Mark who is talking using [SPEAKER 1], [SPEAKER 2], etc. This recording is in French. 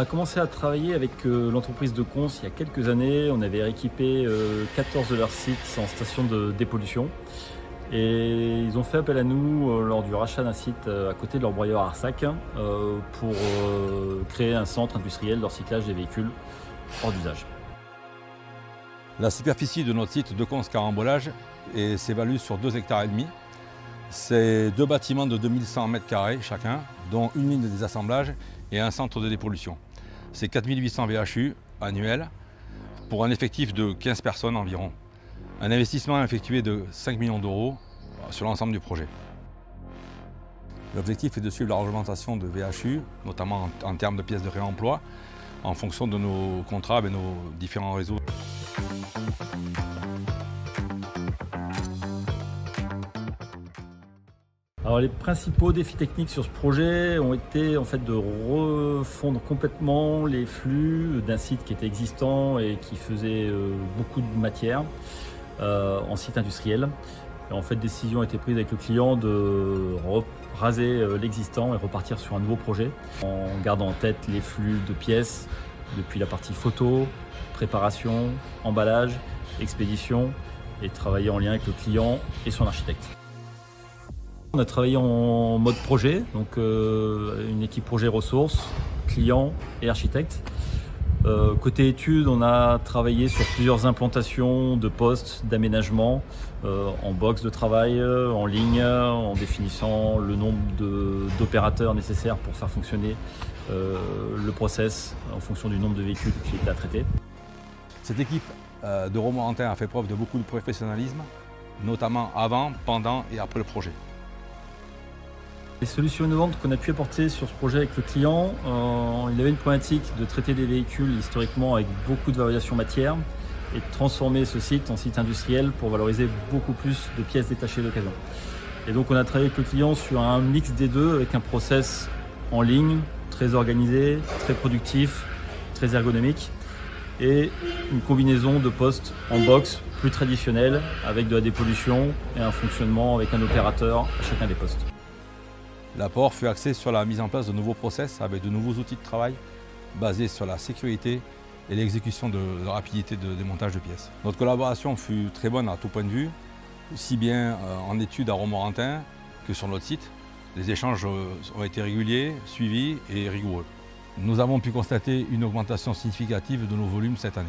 [SPEAKER 1] commencé à travailler avec l'entreprise de Cons il y a quelques années. On avait équipé 14 de leurs sites en station de dépollution. Et ils ont fait appel à nous lors du rachat d'un site à côté de leur broyeur à Arsac pour créer un centre industriel de recyclage des véhicules hors d'usage.
[SPEAKER 2] La superficie de notre site de Cons Carambolage s'évalue sur 2,5 hectares. C'est 2 bâtiments de 2100 m² chacun, dont une ligne de désassemblage et un centre de dépollution. C'est 4800 VHU annuels pour un effectif de 15 personnes environ. Un investissement effectué de 5 millions d'euros sur l'ensemble du projet. L'objectif est de suivre la réglementation de VHU, notamment en termes de pièces de réemploi, en fonction de nos contrats et nos différents réseaux.
[SPEAKER 1] Alors les principaux défis techniques sur ce projet ont été en fait de refondre complètement les flux d'un site qui était existant et qui faisait beaucoup de matière en site industriel. Et en fait, décision a été prise avec le client de raser l'existant et repartir sur un nouveau projet en gardant en tête les flux de pièces depuis la partie photo, préparation, emballage, expédition et travailler en lien avec le client et son architecte. On a travaillé en mode projet, donc une équipe projet ressources, client et architecte. Côté études, on a travaillé sur plusieurs implantations de postes, d'aménagement, en box de travail, en ligne, en définissant le nombre d'opérateurs nécessaires pour faire fonctionner le process en fonction du nombre de véhicules qui étaient à traiter.
[SPEAKER 2] Cette équipe de Romorantin a fait preuve de beaucoup de professionnalisme, notamment avant, pendant et après le projet.
[SPEAKER 1] Les solutions innovantes qu'on a pu apporter sur ce projet avec le client, il avait une problématique de traiter des véhicules historiquement avec beaucoup de valorisation matière et de transformer ce site en site industriel pour valoriser beaucoup plus de pièces détachées d'occasion. Et donc on a travaillé avec le client sur un mix des deux avec un process en ligne, très organisé, très productif, très ergonomique et une combinaison de postes en box plus traditionnels avec de la dépollution et un fonctionnement avec un opérateur à chacun des postes.
[SPEAKER 2] L'apport fut axé sur la mise en place de nouveaux process avec de nouveaux outils de travail basés sur la sécurité et l'exécution de la rapidité de démontage de pièces. Notre collaboration fut très bonne à tout point de vue, aussi bien en études à Romorantin que sur notre site. Les échanges ont été réguliers, suivis et rigoureux. Nous avons pu constater une augmentation significative de nos volumes cette année.